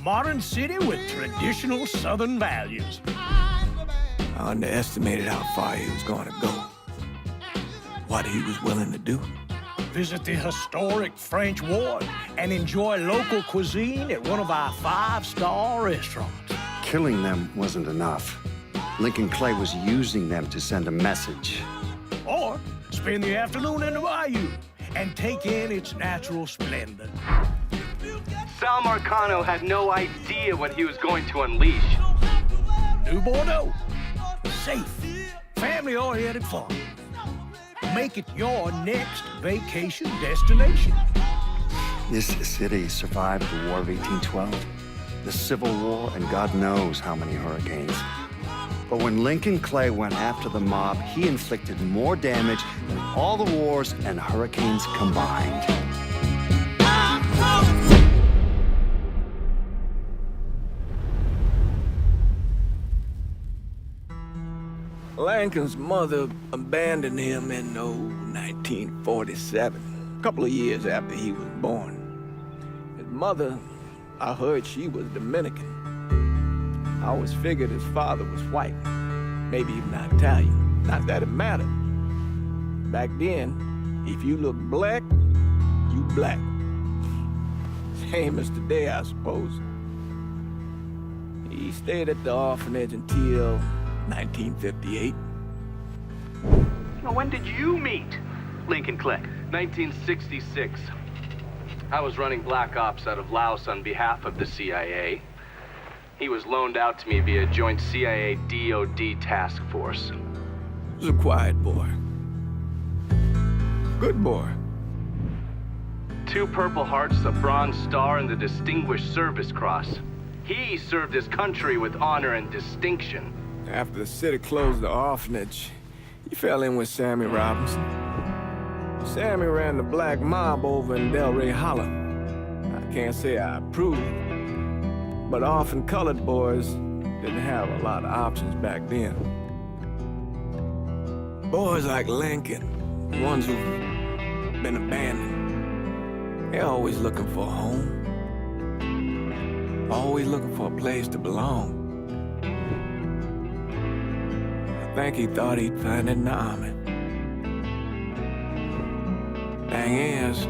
modern city with traditional Southern values. I underestimated how far he was going to go. What he was willing to do. Visit the historic French Ward and enjoy local cuisine at one of our 5-star restaurants. Killing them wasn't enough. Lincoln Clay was using them to send a message. Or spend the afternoon in the bayou and take in its natural splendor. Sal Marcano had no idea what he was going to unleash. New Bordeaux. Safe, family-oriented fun. Make it your next vacation destination. This city survived the War of 1812, the Civil War, and God knows how many hurricanes. But when Lincoln Clay went after the mob, he inflicted more damage than all the wars and hurricanes combined. Lincoln's mother abandoned him in 1947, a couple of years after he was born. His mother, I heard she was Dominican. I always figured his father was white, maybe even Italian. Not that it mattered. Back then, if you look black, you black. Same as today, I suppose. He stayed at the orphanage until 1958. Now, when did you meet Lincoln Clay? 1966. I was running Black Ops out of Laos on behalf of the CIA. He was loaned out to me via joint CIA-DOD task force. He was a quiet boy. Good boy. 2 Purple Hearts, a Bronze Star, and the Distinguished Service Cross. He served his country with honor and distinction. After the city closed the orphanage, he fell in with Sammy Robinson. Sammy ran the black mob over in Delray Hollow. I can't say I approve, but orphan colored boys didn't have a lot of options back then. Boys like Lincoln, the ones who've been abandoned, they're always looking for a home. Always looking for a place to belong. I think he thought he'd find it in the army. Thing is,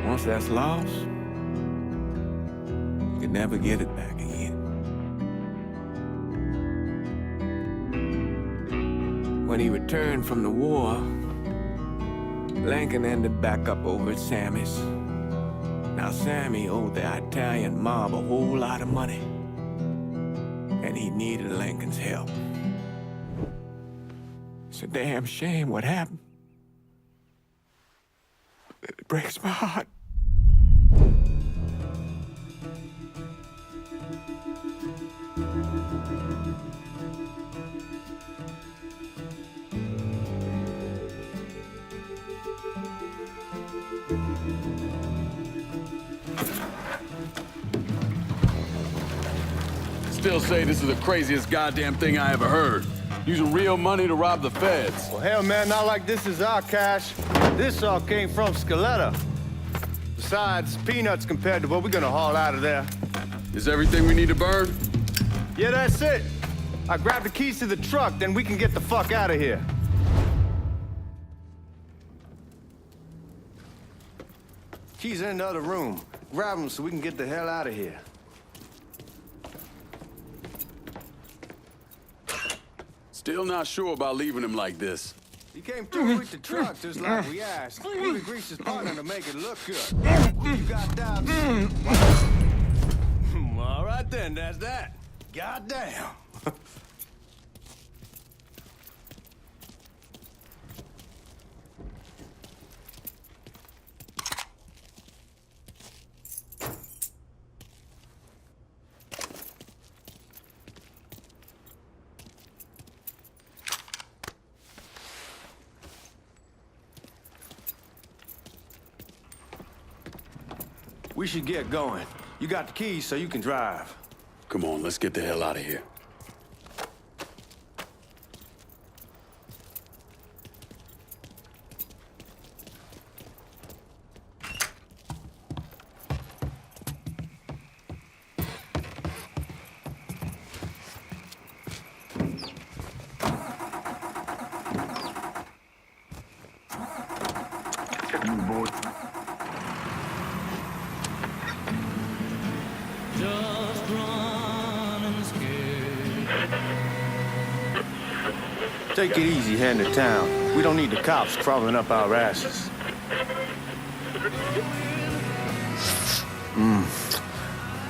once that's lost, you can never get it back again. When he returned from the war, Lincoln ended back up over at Sammy's. Now, Sammy owed the Italian mob a whole lot of money, and he needed Lincoln's help. It's a damn shame what happened. It breaks my heart. Still say this is the craziest goddamn thing I ever heard. Using real money to rob the feds. Well, hell, man, not like this is our cash. This all came from Scaletta. Besides, peanuts compared to what we're gonna haul out of there. Is everything we need to burn? Yeah, that's it. I grab the keys to the truck, then we can get the fuck out of here. Keys in the other room. Grab them so we can get the hell out of here. Still not sure about leaving him like this. He came through with the truck just like we asked. Even greased his partner to make it look good. You got doubts? All right then, that's that. Goddamn. We should get going. You got the keys so you can drive. Come on, let's get the hell out of here. Take it easy heading to town. We don't need the cops crawling up our asses.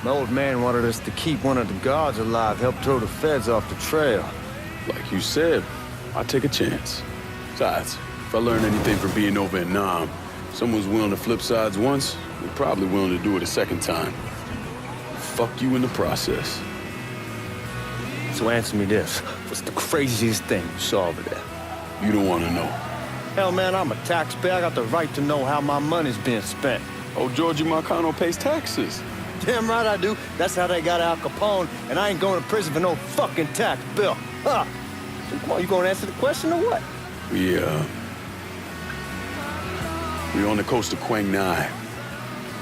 My old man wanted us to keep one of the guards alive, help throw the feds off the trail. Like you said, I'll take a chance. Besides, if I learn anything from being over in Nam, someone's willing to flip sides once, they're probably willing to do it a second time. Fuck you in the process. So answer me this. What's the craziest thing you saw over there? You don't want to know. Hell, man, I'm a taxpayer. I got the right to know how my money's being spent. Oh, Georgie Marcano pays taxes. Damn right I do. That's how they got Al Capone, and I ain't going to prison for no fucking tax bill. Huh? So come on, you gonna answer the question or what? We're on the coast of Quang Nai,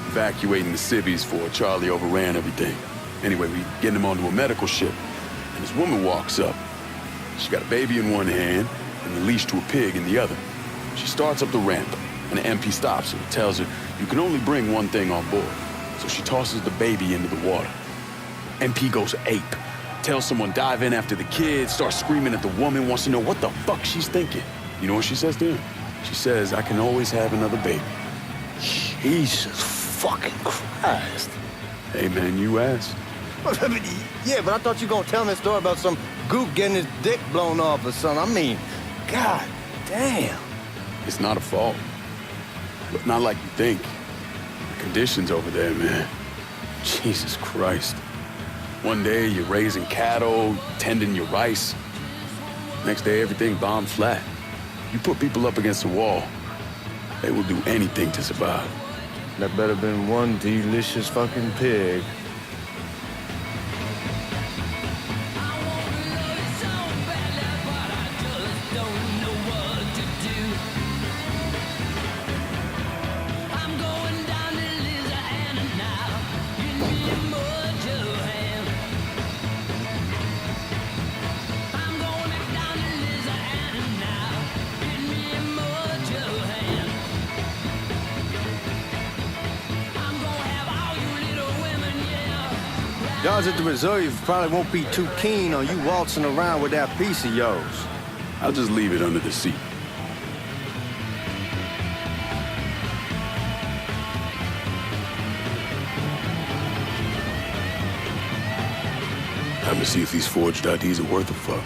evacuating the civvies before Charlie overran everything. Anyway, we getting him onto a medical ship, and this woman walks up. She got a baby in one hand and a leash to a pig in the other. She starts up the ramp, and the MP stops her and tells her, you can only bring one thing on board. So she tosses the baby into the water. MP goes ape. Tells someone dive in after the kid, starts screaming at the woman, wants to know what the fuck she's thinking. You know what she says to him? She says, I can always have another baby. Jesus fucking Christ. Hey man, you asked. Yeah, but I thought you were gonna tell me a story about some goop getting his dick blown off or something. I mean, god damn. It's not a fault. But not like you think. The conditions over there, man. Jesus Christ. One day you're raising cattle, tending your rice. Next day everything bombed flat. You put people up against the wall, they will do anything to survive. That better been one delicious fucking pig. Guards at the reserve probably won't be too keen on you waltzing around with that piece of yours. I'll just leave it under the seat. Time to see if these forged IDs are worth a fuck.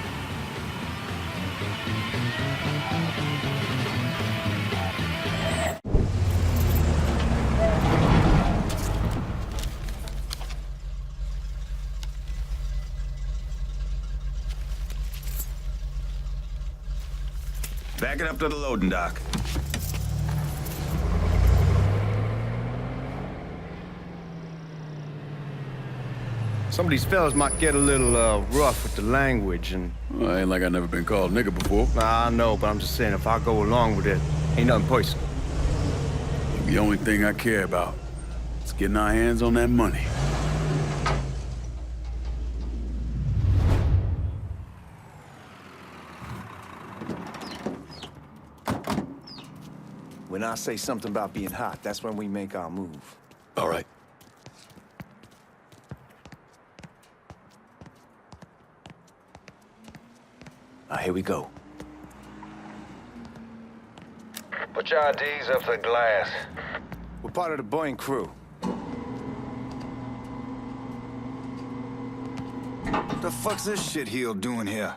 Back it up to the loading dock. Some of these fellas might get a little rough with the language, and Well, ain't like I never been called nigga before. I know, but I'm just saying if I go along with it, ain't nothing personal. The only thing I care about is getting our hands on that money. When I say something about being hot, that's when we make our move. All right. Here we go. Put your IDs up to the glass. We're part of the Boeing crew. What the fuck's this shitheel doing here?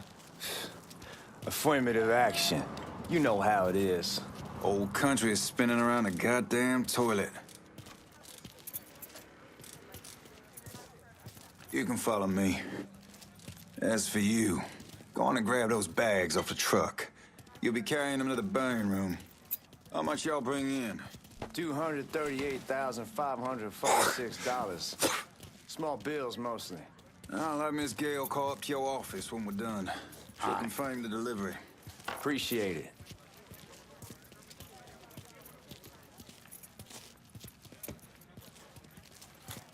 Affirmative action. You know how it is. Old country is spinning around a goddamn toilet. You can follow me. As for you, go on and grab those bags off the truck. You'll be carrying them to the burn room. How much y'all bring in? $238,546. Small bills, mostly. I'll have Miss Gale call up to your office when we're done. She'll confirm the delivery. Appreciate it.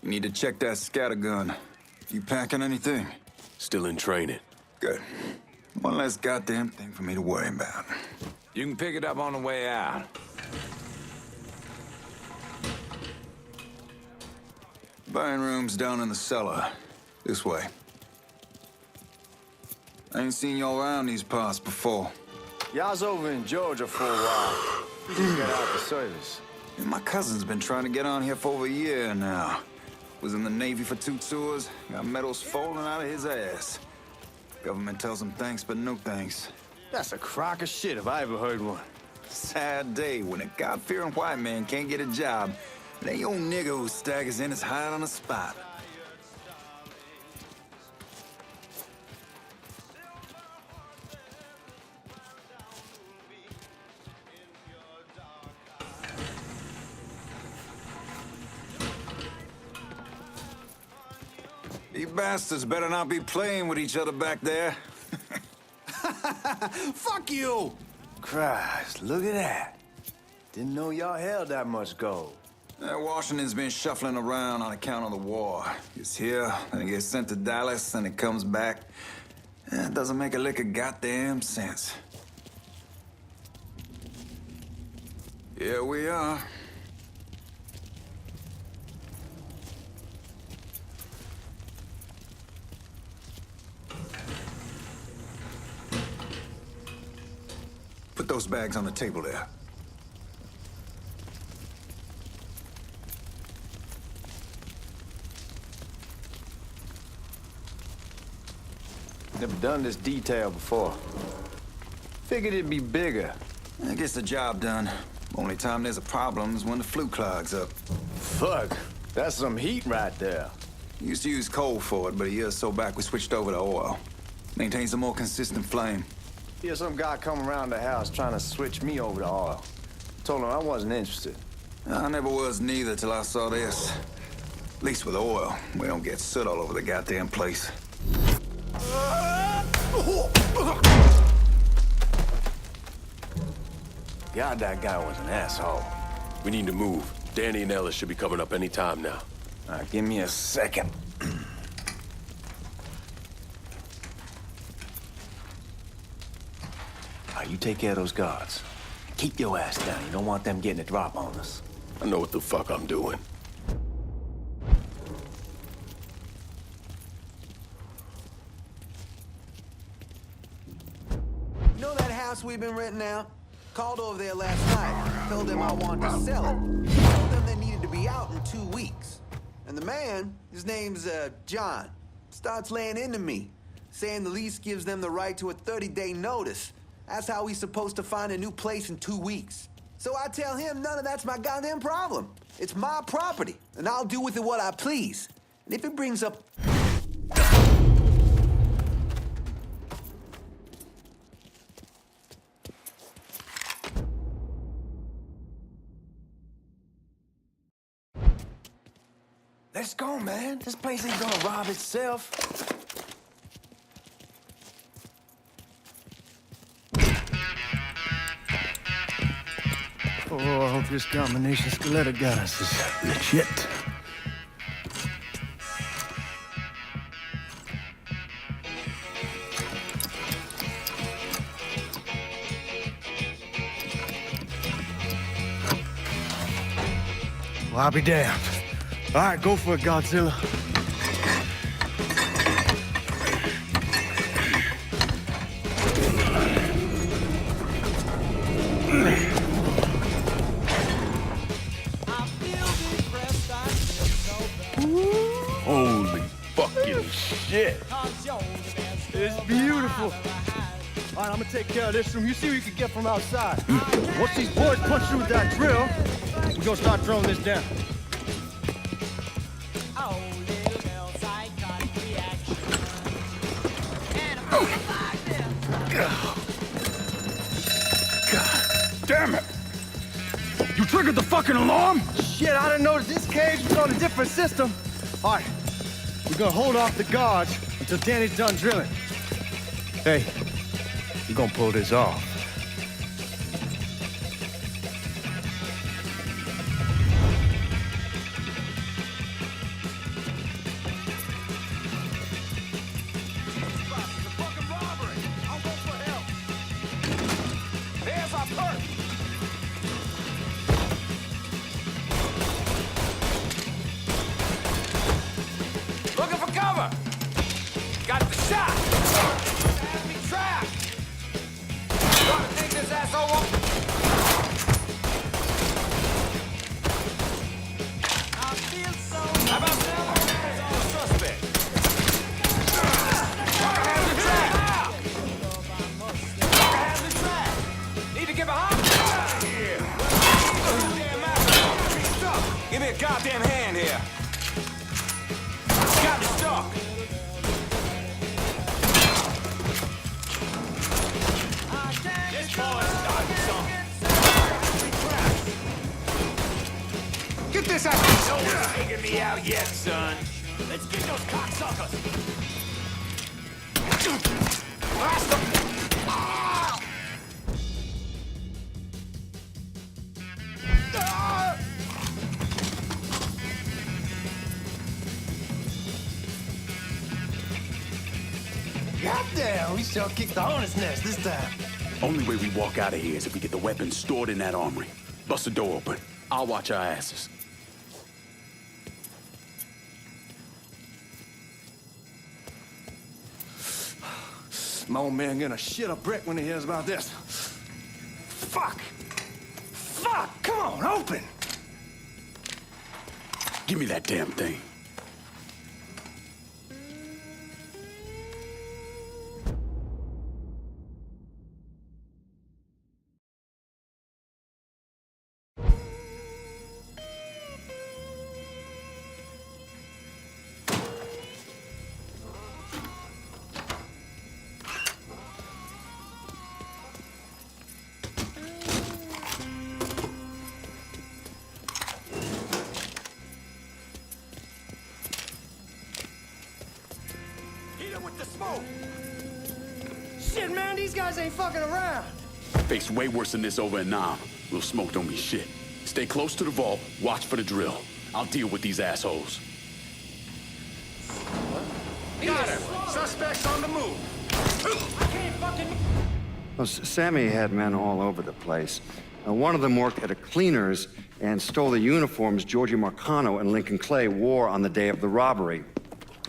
You need to check that scattergun. You packing anything? Still in training. Good. One less goddamn thing for me to worry about. You can pick it up on the way out. Burn room's down in the cellar. This way. I ain't seen y'all around these parts before. Yeah, I was over in Georgia for a while. We just got out the service. And my cousin's been trying to get on here for over a year now. Was in the Navy for 2 tours, got medals falling out of his ass. Government tells him thanks, but no thanks. That's a crock of shit if I ever heard one. Sad day when a God-fearing white man can't get a job. And that old nigga who staggers in is hired on the spot. You bastards better not be playing with each other back there. Fuck you! Christ, look at that. Didn't know y'all held that much gold. Washington's been shuffling around on account of the war. It's here, then it gets sent to Dallas, and it comes back. It doesn't make a lick of goddamn sense. Here we are. Put those bags on the table there. Never done this detail before. Figured it'd be bigger. That gets the job done. Only time there's a problem is when the flue clogs up. Fuck, that's some heat right there. Used to use coal for it, but a year or so back we switched over to oil. Maintains a more consistent flame. Yeah, some guy come around the house trying to switch me over to oil. Told him I wasn't interested. I never was neither till I saw this. At least with oil, we don't get soot all over the goddamn place. God, that guy was an asshole. We need to move. Danny and Ellis should be coming up any time now. All right, give me a second. All right, you take care of those guards. Keep your ass down. You don't want them getting a drop on us. I know what the fuck I'm doing. You know that house we've been renting out? Called over there last night. Told them I wanted to sell it. Told them they needed to be out in 2 weeks. And the man, his name's John, starts laying into me, saying the lease gives them the right to a 30-day notice. That's how he's supposed to find a new place in 2 weeks. So I tell him none of that's my goddamn problem. It's my property, and I'll do with it what I please. And if it brings up... Let's go, man. This place ain't gonna rob itself. Oh, I hope this combination Scaletta got us is legit. Well, I'll be damned. All right, go for it, Godzilla. Holy fucking shit. It's beautiful. All right, I'm gonna take care of this room. You see what you can get from outside. Once these boys punch through with that drill, we're gonna start throwing this down. God damn it. You triggered the fucking alarm? Shit, I didn't notice this cage was on a different system. All right, we're gonna hold off the guards until Danny's done drilling. Hey, we're gonna pull this off. Looking for cover! Got the shot! this out! No one's taking me out yet, son. Let's get those cocksuckers. Goddamn, we sure kicked the hornet's nest this time. Only way we walk out of here is if we get the weapons stored in that armory. Bust the door open. I'll watch our asses. My old man gonna shit a brick when he hears about this. Fuck! Fuck! Come on, open! Give me that damn thing. Shit, man, these guys ain't fucking around. Faced way worse than this over in Nam. Little smoke don't mean shit. Stay close to the vault, watch for the drill. I'll deal with these assholes. Got him. Suspects on the move. I can't fucking... Well, Sammy had men all over the place. One of them worked at a cleaner's and stole the uniforms Georgie Marcano and Lincoln Clay wore on the day of the robbery.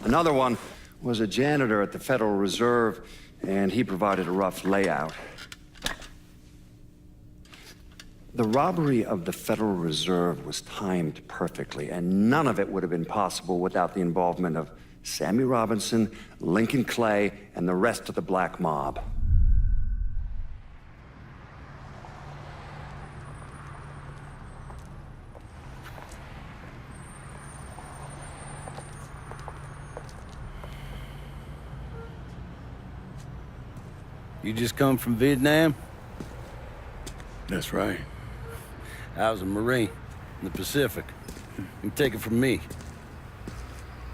Another one was a janitor at the Federal Reserve, and he provided a rough layout. The robbery of the Federal Reserve was timed perfectly, and none of it would have been possible without the involvement of Sammy Robinson, Lincoln Clay, and the rest of the black mob. You just come from Vietnam? That's right. I was a Marine in the Pacific. You take it from me.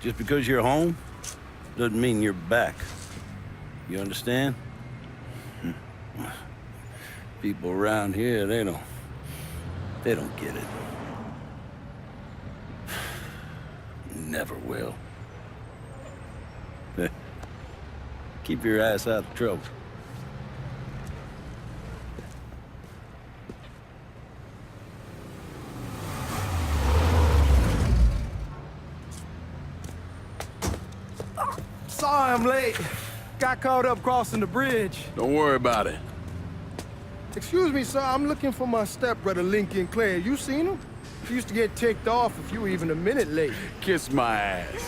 Just because you're home doesn't mean you're back. You understand? People around here, they don't get it. Never will. Keep your ass out of trouble. Sorry I'm late. Got caught up crossing the bridge. Don't worry about it. Excuse me, sir. I'm looking for my stepbrother, Lincoln Clay. You seen him? He used to get ticked off if you were even a minute late. Kiss my ass.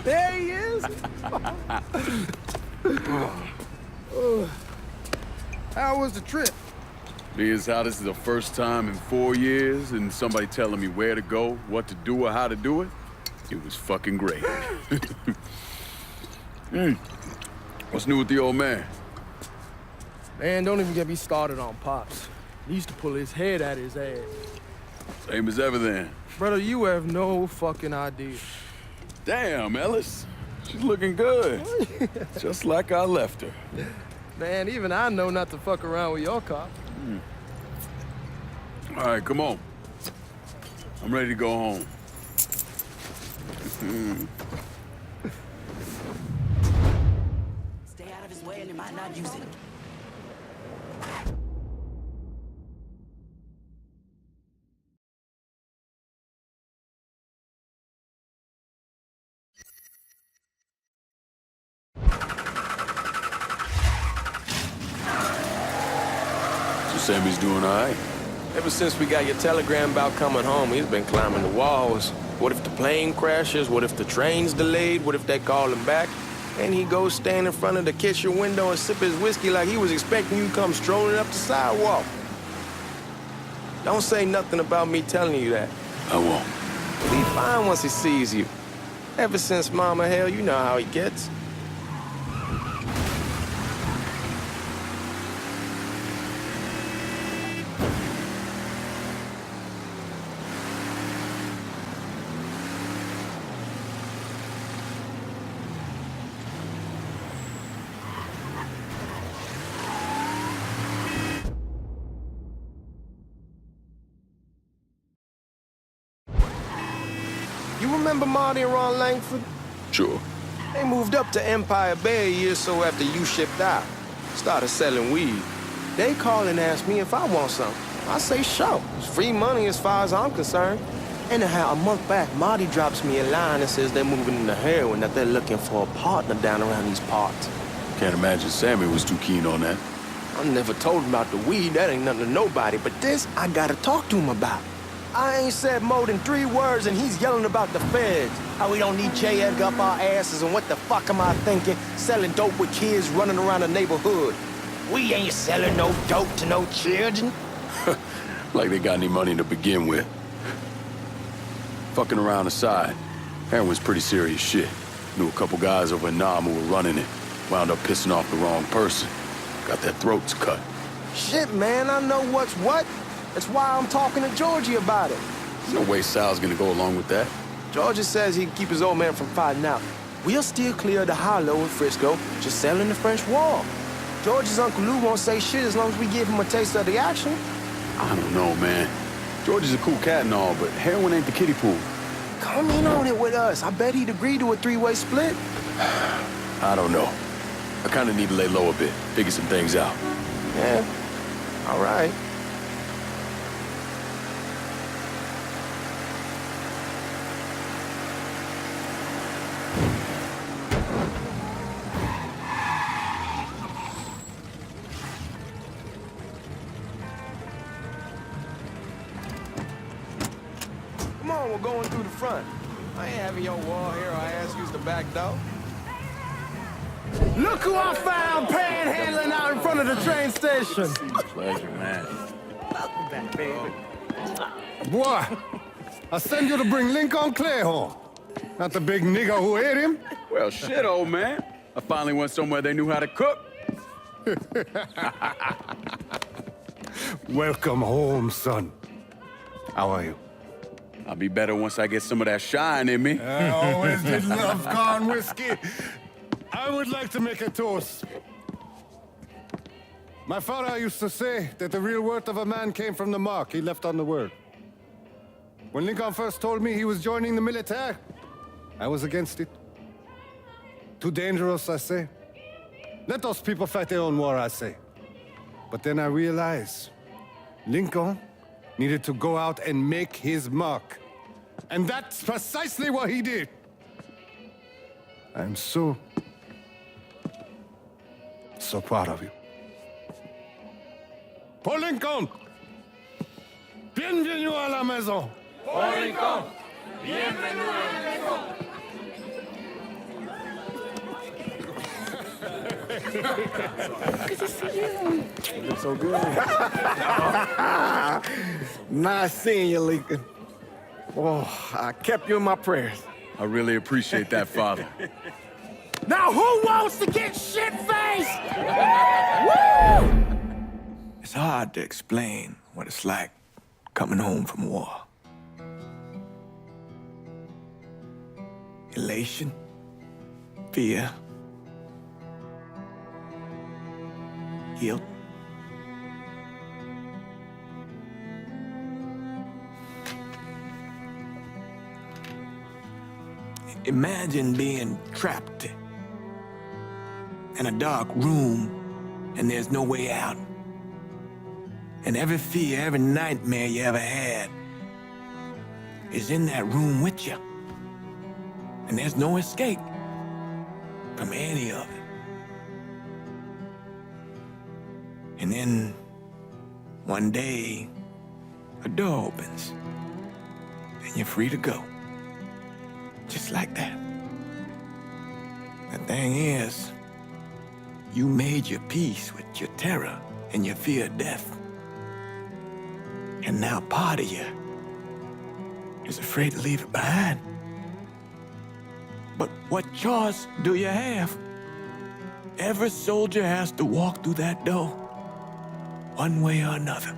There he is. How was the trip? Being as how this is the first time in 4 years and somebody telling me where to go, what to do, or how to do it, it was fucking great. What's new with the old man? Man, don't even get me started on Pops. He used to pull his head out his ass. Same as ever then. Brother, you have no fucking idea. Damn, Ellis. She's looking good. Just like I left her. Man, even I know not to fuck around with your cop. All right, come on. I'm ready to go home. Stay out of his way and he might not use it. So Sammy's doing all right? Ever since we got your telegram about coming home, he's been climbing the walls. What if the plane crashes? What if the train's delayed? What if they call him back? And he goes stand in front of the kitchen window and sip his whiskey like he was expecting you to come strolling up the sidewalk. Don't say nothing about me telling you that. I won't. He'll be fine once he sees you. Ever since Mama Hell, you know how he gets. remember Marty and Ron Langford? Sure. They moved up to Empire Bay a year or so after you shipped out. Started selling weed. They call and ask me if I want some. I say sure. It's free money as far as I'm concerned. Anyhow, a month back, Marty drops me a line and says they're moving into heroin, that they're looking for a partner down around these parts. Can't imagine Sammy was too keen on that. I never told him about the weed. That ain't nothing to nobody. But this, I gotta talk to him about. I ain't said more than 3 words, and he's yelling about the feds. How we don't need J. Edgar up our asses, and what the fuck am I thinking? Selling dope with kids running around the neighborhood. We ain't selling no dope to no children. Like they got any money to begin with. Fucking around aside, heroin's pretty serious shit. Knew a couple guys over in Nam who were running it. Wound up pissing off the wrong person. Got their throats cut. Shit, man, I know what's what. That's why I'm talking to Georgie about it. There's no way Sal's gonna go along with that. Georgie says he can keep his old man from fighting out. We'll still clear the hollow in Frisco, just selling the French Wall. George's Uncle Lou won't say shit as long as we give him a taste of the action. I don't know, man. George is a cool cat and all, but heroin ain't the kiddie pool. Come in on it with us. I bet he'd agree to a 3-way split. I don't know. I kinda need to lay low a bit, figure some things out. Yeah, all right. Come on, we're going through the front. I ain't having your wall here. I ask use the back door. Look who I found panhandling out in front of the train station. Pleasure, man. Welcome back, baby. Boy, I send you to bring Lincoln Clay home. Not the big nigger who ate him. Well, shit, old man. I finally went somewhere they knew how to cook. Welcome home, son. How are you? I'll be better once I get some of that shine in me. I always did love corn whiskey. I would like to make a toast. My father used to say that the real worth of a man came from the mark he left on the world. When Lincoln first told me he was joining the military, I was against it. Too dangerous, I say. Let those people fight their own war, I say. But then I realized Lincoln needed to go out and make his mark. And that's precisely what he did. I'm so proud of you. Paul Lincoln! Bienvenue à la maison! Paul Lincoln, bienvenue à la maison. Good to see you. You look so good. Nice seeing you, Lincoln. Oh, I kept you in my prayers. I really appreciate that, Father. Now who wants to get shit-faced? It's hard to explain what it's like coming home from war. Elation, fear, guilt. Imagine being trapped in a dark room and there's no way out. And every fear, every nightmare you ever had is in that room with you. And there's no escape from any of it. And then one day, a door opens and you're free to go. Just like that. The thing is, you made your peace with your terror and your fear of death. And now part of you is afraid to leave it behind. But what choice do you have? Every soldier has to walk through that door, one way or another.